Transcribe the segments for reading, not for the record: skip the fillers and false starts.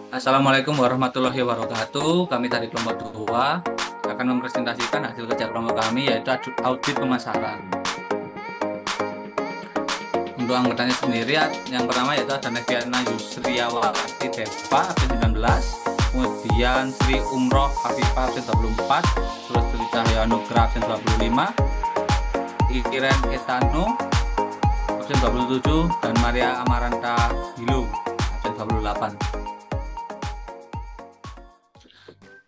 Assalamualaikum warahmatullahi wabarakatuh. Kami dari kelompok 2 akan mempresentasikan hasil kerja kelompok kami, yaitu audit pemasaran. Untuk anggotanya sendiri, yang pertama yaitu ada Neviana Yusriawati Deva absen 19, kemudian Sri Umroh Afifah absen 24, terus Sri Cahaya Nugra absen 25, Iren Etano absen 27, dan Maria Amaranta Hilu absen 28.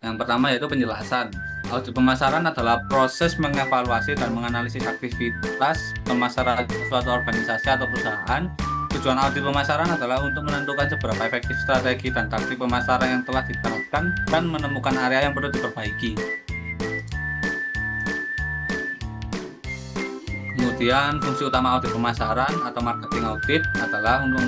Yang pertama yaitu penjelasan. Audit pemasaran adalah proses mengevaluasi dan menganalisis aktivitas pemasaran suatu organisasi atau perusahaan. Tujuan audit pemasaran adalah untuk menentukan seberapa efektif strategi dan taktik pemasaran yang telah diterapkan dan menemukan area yang perlu diperbaiki. Kemudian fungsi utama audit pemasaran atau marketing audit adalah untuk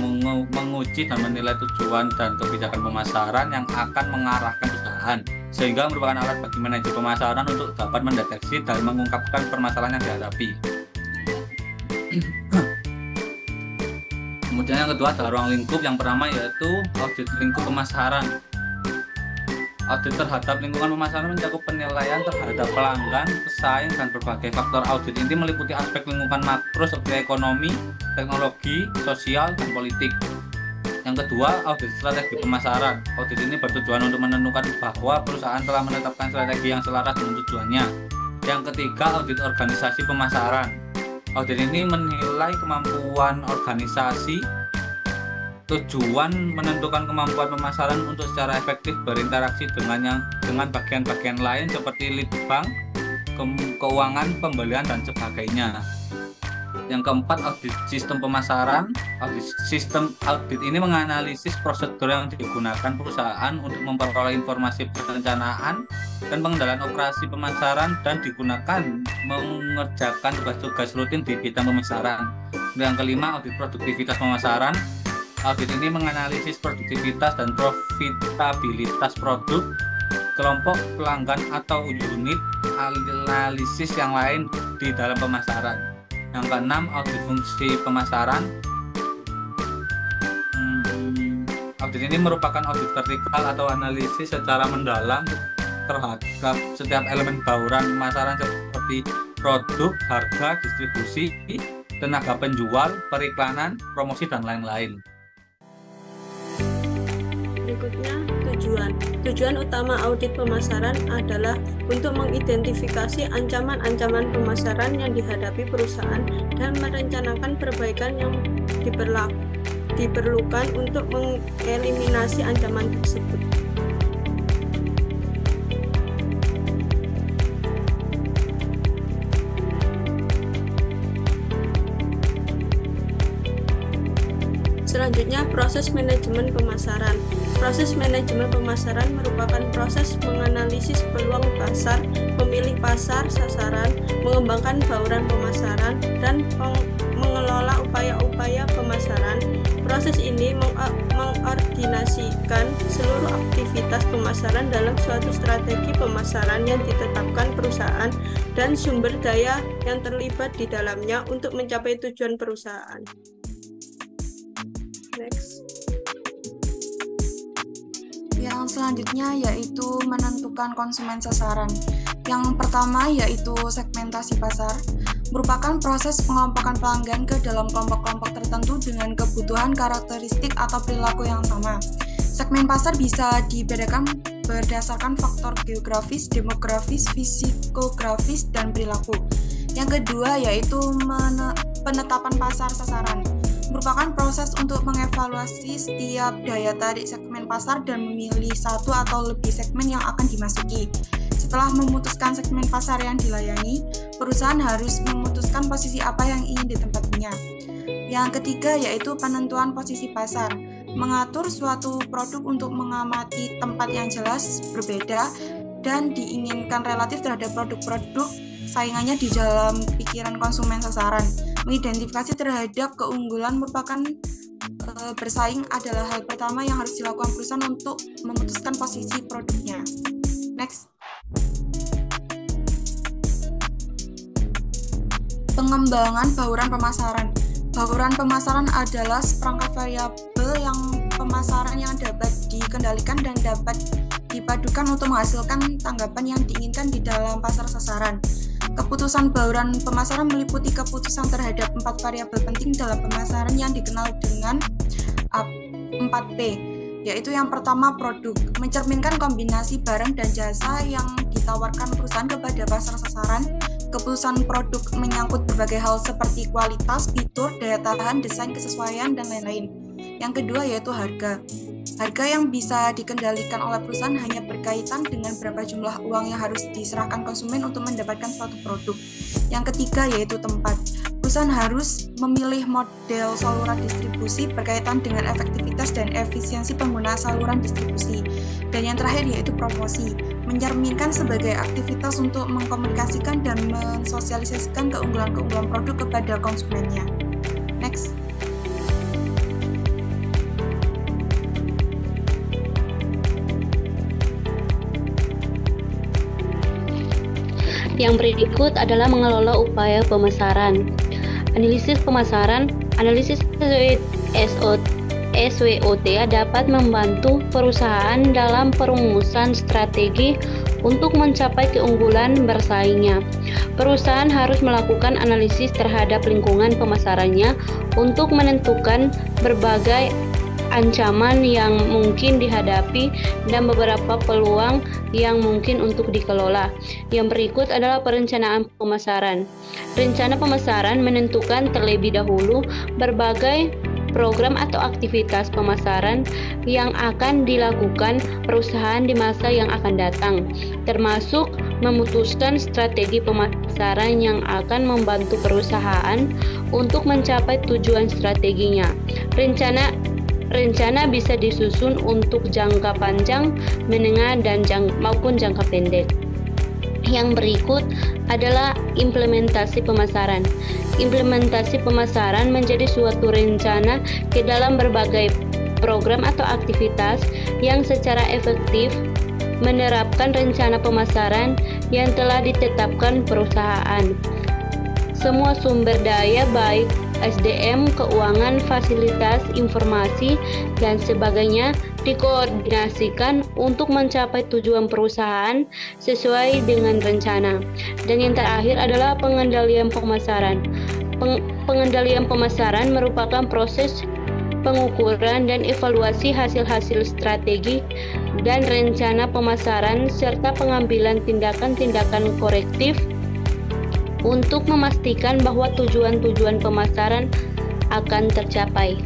menguji dan menilai tujuan dan kebijakan pemasaran yang akan mengarahkan perusahaan, sehingga merupakan alat bagi manajer pemasaran untuk dapat mendeteksi dan mengungkapkan permasalahan yang dihadapi. Kemudian yang kedua adalah ruang lingkup. Yang pertama yaitu audit lingkup pemasaran. Audit terhadap lingkungan pemasaran mencakup penilaian terhadap pelanggan, pesaing, dan berbagai faktor. Audit ini meliputi aspek lingkungan makro seperti ekonomi, teknologi, sosial, dan politik. Yang kedua, audit strategi pemasaran. Audit ini bertujuan untuk menentukan bahwa perusahaan telah menetapkan strategi yang selaras dengan tujuannya. Yang ketiga, audit organisasi pemasaran. Audit ini menilai kemampuan organisasi. Tujuan menentukan kemampuan pemasaran untuk secara efektif berinteraksi dengan bagian-bagian lain seperti lead bank, keuangan, pembelian, dan sebagainya. Yang keempat, audit sistem pemasaran. Audit ini menganalisis prosedur yang digunakan perusahaan untuk memperoleh informasi perencanaan dan pengendalian operasi pemasaran dan digunakan mengerjakan tugas-tugas rutin di bidang pemasaran. Yang kelima, audit produktivitas pemasaran. Audit ini menganalisis produktivitas dan profitabilitas produk, kelompok pelanggan atau unit analisis yang lain di dalam pemasaran. Yang keenam, audit fungsi pemasaran. Audit ini merupakan audit vertikal atau analisis secara mendalam terhadap setiap elemen bauran pemasaran seperti produk, harga, distribusi, tenaga penjual, periklanan, promosi, dan lain-lain. Berikutnya, tujuan utama audit pemasaran adalah untuk mengidentifikasi ancaman-ancaman pemasaran yang dihadapi perusahaan dan merencanakan perbaikan yang diperlukan untuk mengeliminasi ancaman tersebut. Selanjutnya, proses manajemen pemasaran. Proses manajemen pemasaran merupakan proses menganalisis peluang pasar, memilih pasar sasaran, mengembangkan bauran pemasaran, dan mengelola upaya-upaya pemasaran. Proses ini mengordinasikan seluruh aktivitas pemasaran dalam suatu strategi pemasaran yang ditetapkan perusahaan dan sumber daya yang terlibat di dalamnya untuk mencapai tujuan perusahaan. Next. Yang selanjutnya yaitu menentukan konsumen sasaran. Yang pertama yaitu segmentasi pasar, merupakan proses pengelompokan pelanggan ke dalam kelompok-kelompok tertentu dengan kebutuhan, karakteristik, atau perilaku yang sama. Segmen pasar bisa dibedakan berdasarkan faktor geografis, demografis, fisikografis, dan perilaku. Yang kedua yaitu penetapan pasar sasaran, merupakan proses untuk mengevaluasi setiap daya tarik segmen pasar dan memilih satu atau lebih segmen yang akan dimasuki. Setelah memutuskan segmen pasar yang dilayani, perusahaan harus memutuskan posisi apa yang ingin ditempatinya. Yang ketiga yaitu penentuan posisi pasar, mengatur suatu produk untuk mengamati tempat yang jelas berbeda dan diinginkan relatif terhadap produk-produk saingannya di dalam pikiran konsumen sasaran. Mengidentifikasi terhadap keunggulan merupakan bersaing adalah hal pertama yang harus dilakukan perusahaan untuk memutuskan posisi produknya. Next. Pengembangan bauran pemasaran. Bauran pemasaran adalah seperangkat variabel yang pemasaran yang dapat dikendalikan dan dapat dipadukan untuk menghasilkan tanggapan yang diinginkan di dalam pasar sasaran. Keputusan bauran pemasaran meliputi keputusan terhadap 4 variabel penting dalam pemasaran yang dikenal dengan 4P, yaitu yang pertama produk, mencerminkan kombinasi barang dan jasa yang ditawarkan perusahaan kepada pasar sasaran. Keputusan produk menyangkut berbagai hal seperti kualitas, fitur, daya tahan, desain, kesesuaian, dan lain-lain. Yang kedua yaitu harga. Harga yang bisa dikendalikan oleh perusahaan hanya berkaitan dengan berapa jumlah uang yang harus diserahkan konsumen untuk mendapatkan suatu produk. Yang ketiga yaitu tempat. Perusahaan harus memilih model saluran distribusi berkaitan dengan efektivitas dan efisiensi penggunaan saluran distribusi. Dan yang terakhir yaitu promosi, mencerminkan sebagai aktivitas untuk mengkomunikasikan dan mensosialisasikan keunggulan-keunggulan produk kepada konsumennya. Next. Yang berikut adalah mengelola upaya pemasaran. Analisis pemasaran, analisis SWOT dapat membantu perusahaan dalam perumusan strategi untuk mencapai keunggulan bersaingnya. Perusahaan harus melakukan analisis terhadap lingkungan pemasarannya untuk menentukan berbagai ancaman yang mungkin dihadapi dan beberapa peluang yang mungkin untuk dikelola. Yang berikut adalah perencanaan pemasaran. Rencana pemasaran menentukan terlebih dahulu berbagai program atau aktivitas pemasaran yang akan dilakukan perusahaan di masa yang akan datang, termasuk memutuskan strategi pemasaran yang akan membantu perusahaan untuk mencapai tujuan strateginya. Rencana bisa disusun untuk jangka panjang, menengah, dan maupun jangka pendek. Yang berikut adalah implementasi pemasaran. Implementasi pemasaran menjadi suatu rencana ke dalam berbagai program atau aktivitas yang secara efektif menerapkan rencana pemasaran yang telah ditetapkan perusahaan. Semua sumber daya baik SDM, keuangan, fasilitas, informasi, dan sebagainya dikoordinasikan untuk mencapai tujuan perusahaan sesuai dengan rencana. Dan yang terakhir adalah pengendalian pemasaran. Pengendalian pemasaran merupakan proses pengukuran dan evaluasi hasil-hasil strategi dan rencana pemasaran serta pengambilan tindakan-tindakan korektif untuk memastikan bahwa tujuan-tujuan pemasaran akan tercapai.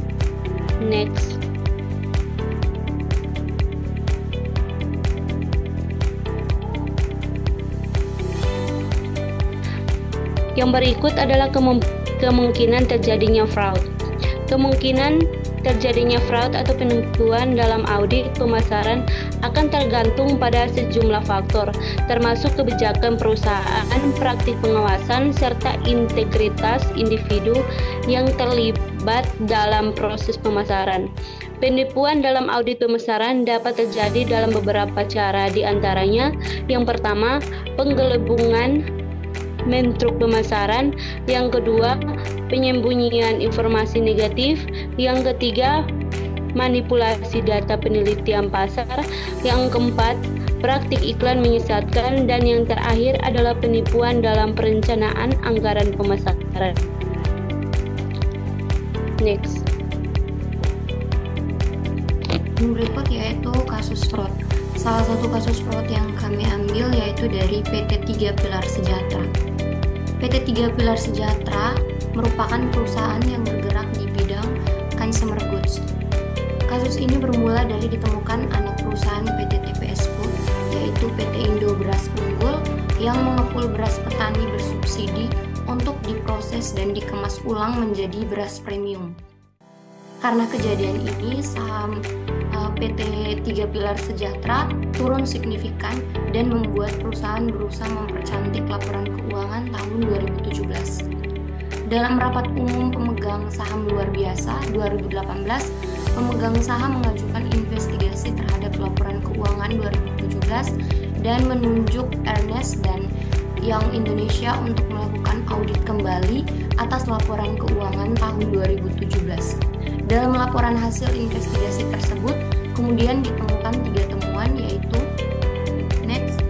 Next. Yang berikut adalah kemungkinan terjadinya fraud. Kemungkinan terjadinya fraud atau penipuan dalam audit pemasaran akan tergantung pada sejumlah faktor, termasuk kebijakan perusahaan, praktik pengawasan, serta integritas individu yang terlibat dalam proses pemasaran. Penipuan dalam audit pemasaran dapat terjadi dalam beberapa cara, di antaranya yang pertama, penggelembungan mentruk pemasaran, yang kedua, penyembunyian informasi negatif, yang ketiga, manipulasi data penelitian pasar, yang keempat, praktik iklan menyesatkan, dan yang terakhir adalah penipuan dalam perencanaan anggaran pemasaran. Next. Yang berikut yaitu kasus fraud. Salah satu kasus fraud yang kami ambil yaitu dari PT 3 Pilar Sejahtera. PT 3 Pilar Sejahtera merupakan perusahaan yang bergerak di bidang consumer goods. Kasus ini bermula dari ditemukan anak perusahaan PT TPS Food, yaitu PT Indo Beras Unggul, yang mengepul beras petani bersubsidi untuk diproses dan dikemas ulang menjadi beras premium. Karena kejadian ini, saham PT 3 Pilar Sejahtera turun signifikan dan membuat perusahaan berusaha mempercantik laporan keuangan tahun 2017. Dalam rapat umum pemegang saham luar biasa 2018, pemegang saham mengajukan investigasi terhadap laporan keuangan 2017 dan menunjuk Ernst dan Young Indonesia untuk melakukan audit kembali atas laporan keuangan tahun 2017. Dalam laporan hasil investigasi tersebut, kemudian ditemukan 3 temuan, yaitu next.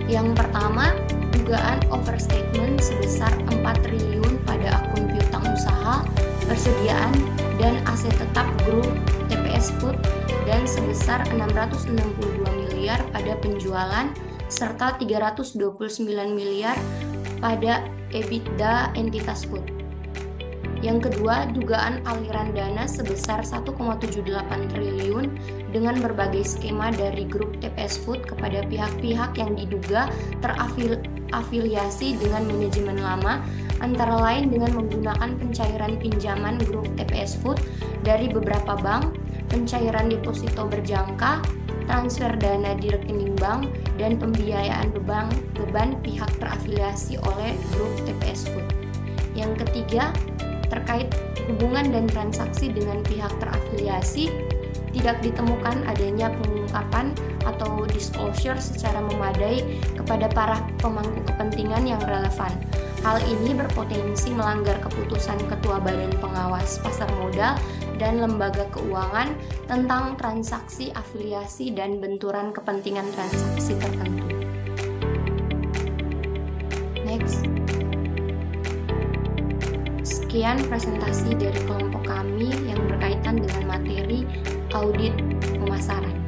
Yang pertama, dugaan overstatement sebesar 4 triliun pada akun piutang usaha, persediaan, dan aset tetap grup TPS Food, dan sebesar 662 miliar pada penjualan, serta 329 miliar pada EBITDA entitas Food. Yang kedua, dugaan aliran dana sebesar 1,78 triliun dengan berbagai skema dari grup TPS Food kepada pihak-pihak yang diduga terafiliasi dengan manajemen lama, antara lain dengan menggunakan pencairan pinjaman grup TPS Food dari beberapa bank, pencairan deposito berjangka, transfer dana di rekening bank, dan pembiayaan beban pihak terafiliasi oleh grup TPS Food. Yang ketiga, terkait hubungan dan transaksi dengan pihak terafiliasi, tidak ditemukan adanya pengungkapan atau disclosure secara memadai kepada para pemangku kepentingan yang relevan. Hal ini berpotensi melanggar keputusan Ketua Badan Pengawas Pasar Modal dan Lembaga Keuangan tentang transaksi afiliasi dan benturan kepentingan transaksi tertentu. Next. Sekian presentasi dari kelompok kami yang berkaitan dengan materi audit pemasaran.